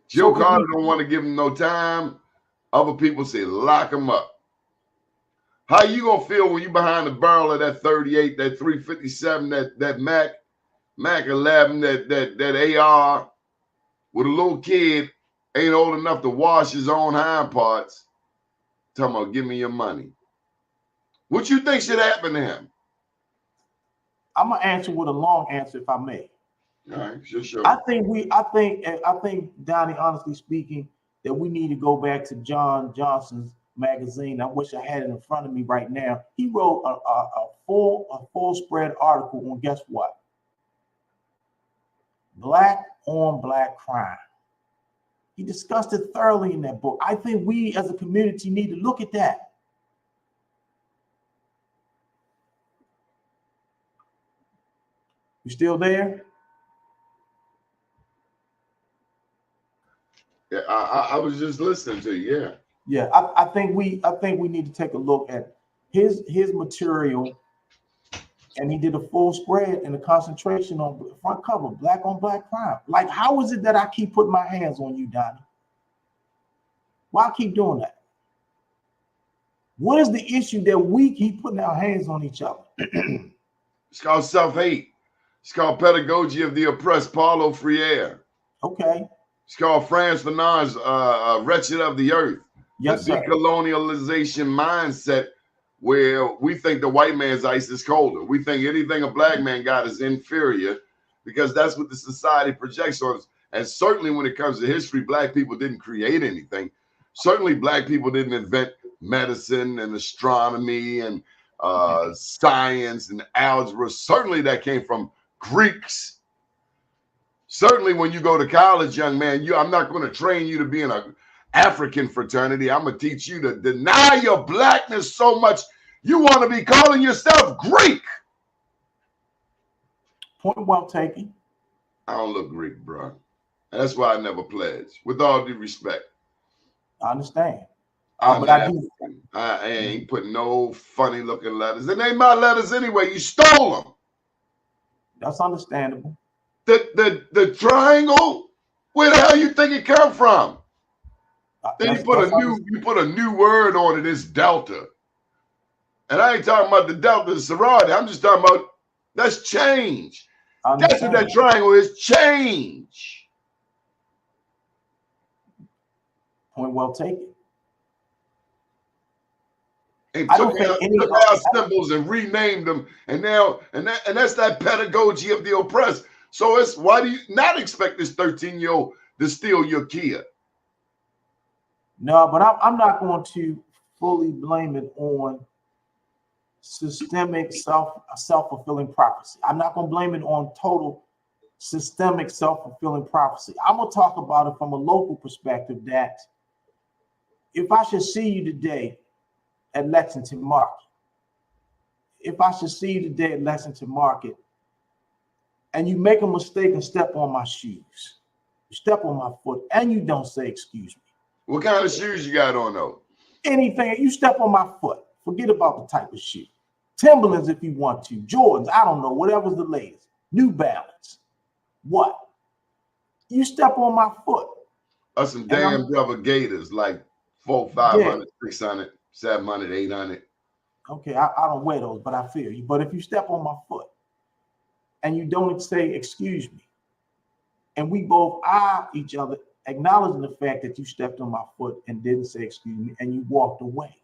Joe Carter don't want to give him no time. Other people say lock him up. How you gonna feel when you behind the barrel of that 38, that 357, that Mac 11, that AR, with a little kid ain't old enough to wash his own hind parts? Talking about give me your money. What you think should happen to him? I'm gonna answer with a long answer, if I may. All right, sure. I think, Donnie, honestly speaking, that we need to go back to John Johnson's magazine. I wish I had it in front of me right now. He wrote a full spread article on, guess what? Black on black crime. He discussed it thoroughly in that book. I think we as a community need to look at that. You still there? Yeah, I was just listening to you. Yeah. Yeah, I think we need to take a look at his material, and he did a full spread and a concentration on the front cover, black on black crime. Like, how is it that I keep putting my hands on you, Donnie? Why I keep doing that? What is the issue that we keep putting our hands on each other? It's called self-hate. It's called pedagogy of the oppressed, Paulo Freire. Okay. It's called Franz Fanon's Wretched of the Earth. Yes, the decolonialization mindset, where we think the white man's ice is colder. We think anything a black man got is inferior because that's what the society projects on us. And certainly when it comes to history, black people didn't create anything. Certainly black people didn't invent medicine and astronomy and science and algebra. Certainly that came from Greeks. Certainly when you go to college, young man, I'm not going to train you to be in an African fraternity. I'm going to teach you to deny your blackness so much you want to be calling yourself Greek. Point well taken. I don't look Greek, bro. And that's why I never pledged, with all due respect. I understand. I ain't putting no funny looking letters. It ain't my letters anyway. You stole them. That's understandable. The triangle, where the hell you think it come from? Then you put a new word on it. It's delta, and I ain't talking about the delta sorority. I'm just talking about that's change. That's what that triangle is. Change. Point well taken. And took our symbols and renamed them, and that's that pedagogy of the oppressed. So it's why do you not expect this 13-year-old to steal your Kia? No, but I'm not going to fully blame it on systemic self-fulfilling prophecy. I'm not going to blame it on total systemic self-fulfilling prophecy. I'm going to talk about it from a local perspective, that if I should see you today at Lexington Market, and you make a mistake and step on my shoes, you step on my foot, and you don't say excuse me. What kind of shoes you got on though? Anything, you step on my foot, forget about the type of shoe. Timberlands if you want to, Jordans, I don't know, whatever's the latest. New Balance. What? You step on my foot. That's some damn rubber Gators, like 400, 500, 600, 700, 800. Okay, I don't wear those, but I feel you. But if you step on my foot and you don't say excuse me, and we both eye each other, acknowledging the fact that you stepped on my foot and didn't say excuse me, and you walked away,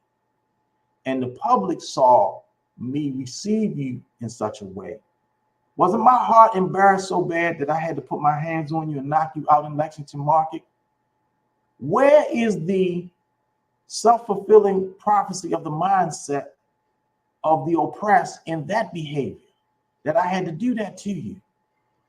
and the public saw me receive you in such a way, wasn't my heart embarrassed so bad that I had to put my hands on you and knock you out in Lexington Market? Where is the self-fulfilling prophecy of the mindset of the oppressed in that behavior, that I had to do that to you?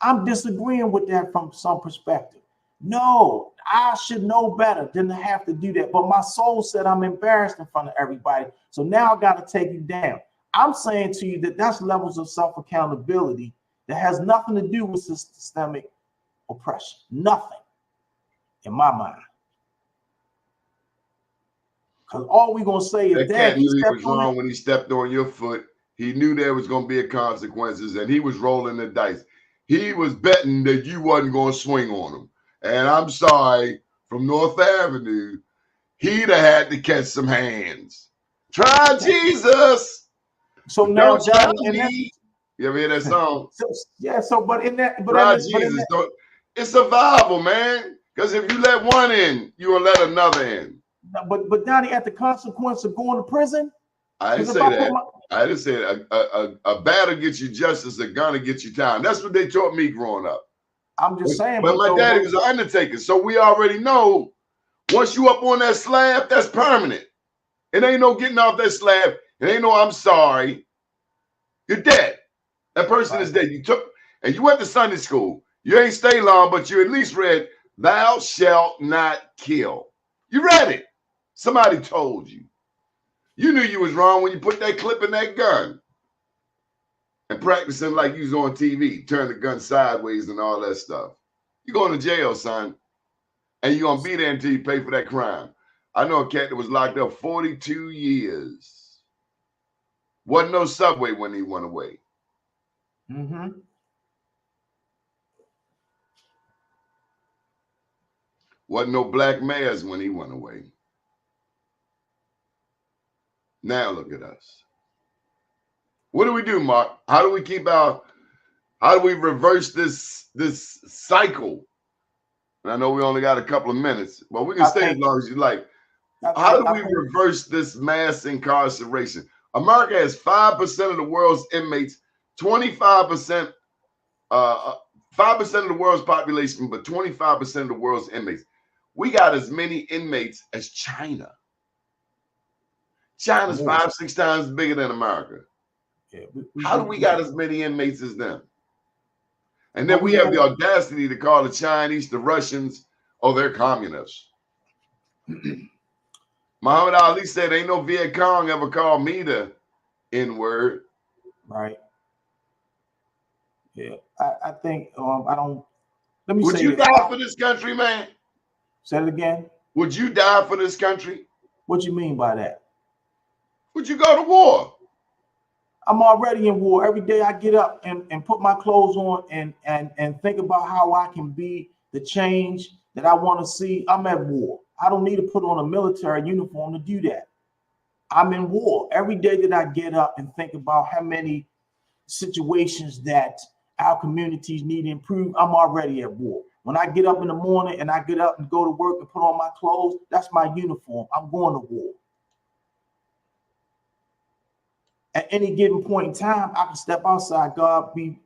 I'm disagreeing with that from some perspective. No, I should know better than to have to do that. But my soul said I'm embarrassed in front of everybody. So now I got to take you down. I'm saying to you that that's levels of self-accountability that has nothing to do with systemic oppression. Nothing, in my mind. Because all we're gonna say is That that cat he knew he stepped was on it. wrong when he stepped on your foot. He knew there was going to be a consequences, and he was rolling the dice. He was betting that you wasn't going to swing on him. And I'm sorry, from North Avenue, he'd have had to catch some hands. Try Jesus, So but now, don't try Donnie, and that, me. You ever hear that song? so, yeah. So, but in that, Try but in Jesus. that, Don't. It's survival, man. Because if you let one in, you will let another in. but Donnie, at the consequence of going to prison. I didn't Because if say I put that. my, I didn't say that. A battle gets you justice, a gunner gets you time. That's what they taught me growing up. I'm just saying, But my daddy was an undertaker, so we already know once you up on that slab, that's permanent. It ain't no getting off that slab. It ain't no I'm sorry. You're dead. That person is dead. You took and you went to Sunday school. You ain't stay long, but you at least read, "Thou shalt not kill." You read it. Somebody told you. You knew you was wrong when you put that clip in that gun and practicing like you was on TV, turn the gun sideways and all that stuff. You going to jail, son, and you gonna be there until you pay for that crime. I know a cat that was locked up 42 years. Wasn't no subway when he went away. mm-hmm. Wasn't no black mayors when he went away. Now look at us. What do we do, Mark? How do we reverse this cycle? And I know we only got a couple of minutes, but we can stay as long as you like. How do we reverse this mass incarceration? America has 5% of the world's inmates, 25%, 5% of the world's population, but 25% of the world's inmates. We got as many inmates as China. China's 5-6 times bigger than America. Yeah, How do we got as many inmates as them? And then we have the audacity to call the Chinese, the Russians, oh, they're communists. Muhammad Ali said, ain't no Viet Cong ever called me the N-word. Right. Yeah. I think I don't. Let me Would say you this. die for this country, man? Say it again. Would you die for this country? What you mean by that? Would you go to war? I'm already in war. Every day I get up and put my clothes on and think about how I can be the change that I want to see. I'm at war. I don't need to put on a military uniform to do that. I'm in war. Every day that I get up and think about how many situations that our communities need to improve, I'm already at war. When I get up in the morning and I get up and go to work and put on my clothes, that's my uniform. I'm going to war. At any given point in time, I can step outside. God be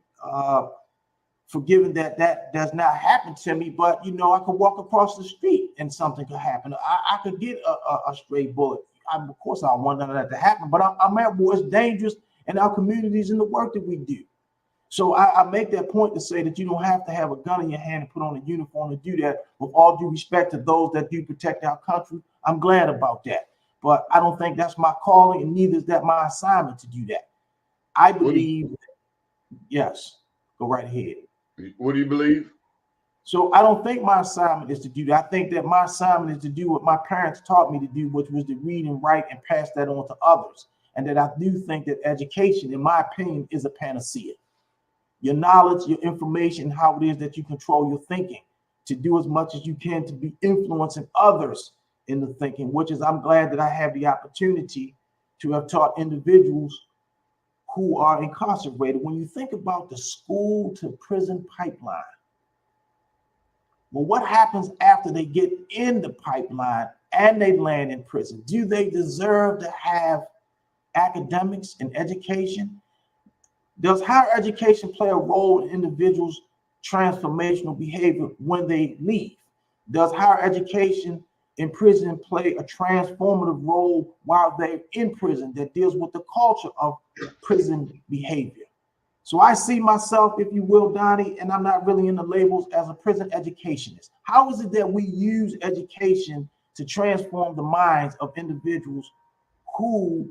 forgiven that does not happen to me. But, you know, I could walk across the street and something could happen. I could get a stray bullet. Of course, I don't want none of that to happen. But I'm at war. It's dangerous in our communities and the work that we do. So I make that point to say that you don't have to have a gun in your hand and put on a uniform to do that. With all due respect to those that do protect our country, I'm glad about that. But I don't think that's my calling, and neither is that my assignment to do that. I believe, yes, go right ahead. What do you believe? So I don't think my assignment is to do that. I think that my assignment is to do what my parents taught me to do, which was to read and write and pass that on to others. And that I do think that education, in my opinion, is a panacea. Your knowledge, your information, how it is that you control your thinking, to do as much as you can to be influencing others in the thinking, which is I'm glad that I have the opportunity to have taught individuals who are incarcerated. When you think about the school to prison pipeline, well, what happens after they get in the pipeline and they land in prison? Do they deserve to have academics and education? Does higher education play a role in individuals' transformational behavior when they leave? Does higher education in prison play a transformative role while they're in prison that deals with the culture of prison behavior? So I see myself, if you will, Donnie, and I'm not really in the labels, as a prison educationist. How is it that we use education to transform the minds of individuals who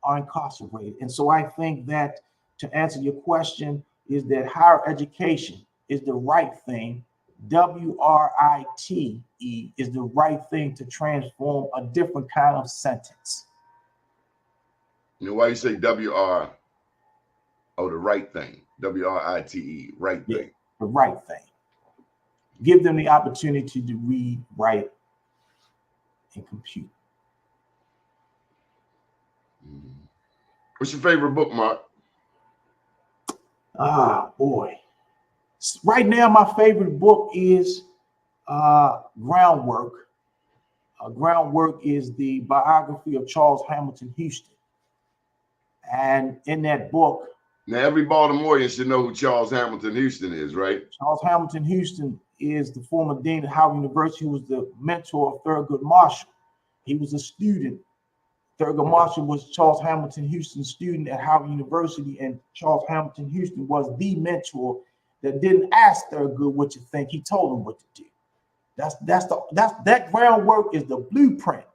are incarcerated? And so I think that, to answer your question, is that higher education is the right thing WRITE is the right thing to transform a different kind of sentence. You know why you say WR? Oh, the right thing. WRITE, right Yeah, thing. the right thing. Give them the opportunity to read, write, and compute. What's your favorite book, Mark? Ah, boy. Right now, my favorite book is Groundwork. Groundwork is the biography of Charles Hamilton Houston. And in that book, Now, every Baltimorean should know who Charles Hamilton Houston is, right? Charles Hamilton Houston is the former dean of Howard University, who was the mentor of Thurgood Marshall. He was a student. Thurgood Marshall was Charles Hamilton Houston's student at Howard University, and Charles Hamilton Houston was the mentor that didn't ask Thurgood what you think. He told him what to do. That groundwork is the blueprint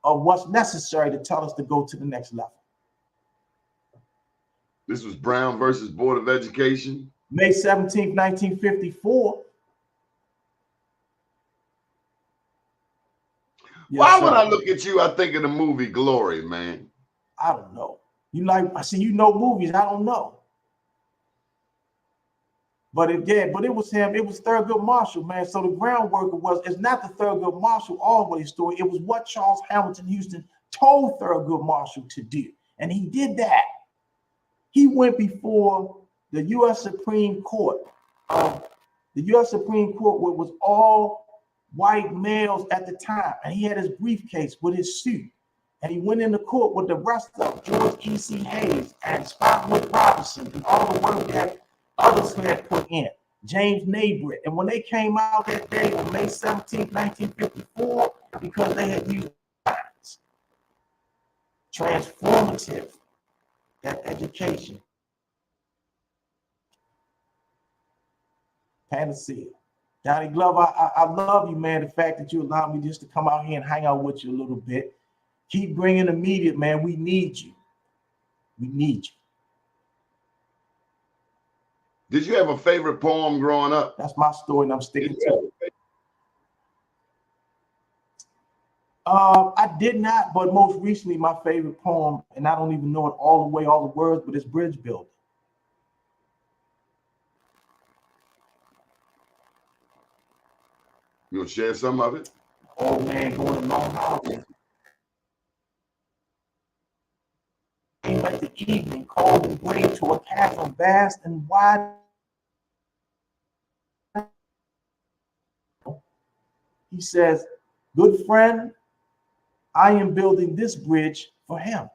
of what's necessary to tell us to go to the next level. This was Brown versus Board of Education. May 17th, 1954. Yes, Why sir. when I look at you, I think of the movie Glory, man? I don't know. I see you know movies. I don't know. But it was him. It was Thurgood Marshall, man. So the groundwork it's not the Thurgood Marshall always story. It was what Charles Hamilton Houston told Thurgood Marshall to do, and he did that. He went before the U.S. Supreme Court. The U.S. Supreme Court was all white males at the time, and he had his briefcase with his suit, and he went into court with the rest of George E.C. Hayes and Spotswood Robinson and all the work that others had put in, James Nabrett. And when they came out that day on May 17, 1954, because they had used science, transformative, that education, panacea. Donnie Glover, I love you, man. The fact that you allowed me just to come out here and hang out with you a little bit. Keep bringing the media, man. We need you. We need you. Did you have a favorite poem growing up? That's my story, and I'm sticking to it. I did not, but most recently, my favorite poem, and I don't even know it all the words, but it's Bridge Building. You want to share some of it? Old man going to long houses. Came like the evening, cold and gray, to a chasm vast and wide. He says, "Good friend, I am building this bridge for him."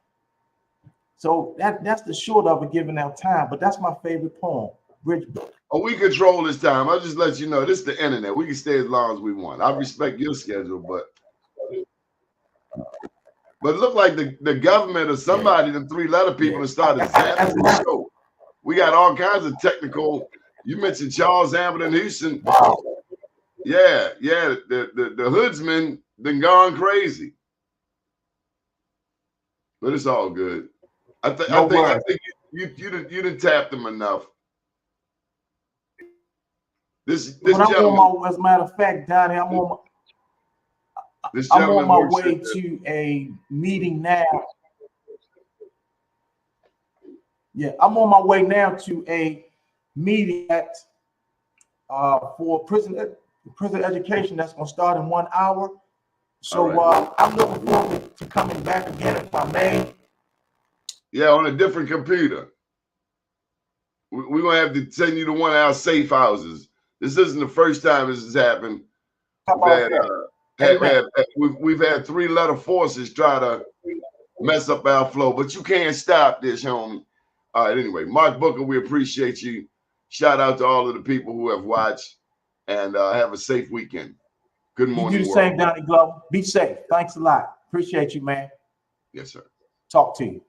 So that's the short of it, giving out time, but that's my favorite poem, Bridge Building. Oh, we control this time. I'll just let you know, this is the internet. We can stay as long as we want. I respect your schedule, but it looked like the government or somebody, the three-letter people, have started zapping the show. We got all kinds of technical. You mentioned Charles Hamilton Houston. Yeah, the hoodsman been gone crazy. But it's all good. I think you didn't tap them enough. This gentleman, As a matter of fact, Donnie, I'm on my way to a meeting now. Yeah, I'm on my way now to a meeting for prison education that's going to start in 1 hour. So I'm looking forward to coming back again if I may. Yeah, on a different computer. We're going to have to send you to one of our safe houses. This isn't the first time this has happened. We've had three-letter forces try to mess up our flow, but you can't stop this, homie. All right, anyway, Mark Booker, we appreciate you. Shout out to all of the people who have watched, and have a safe weekend. Good morning. You do the same, Donnie Glover. Be safe. Thanks a lot. Appreciate you, man. Yes, sir. Talk to you.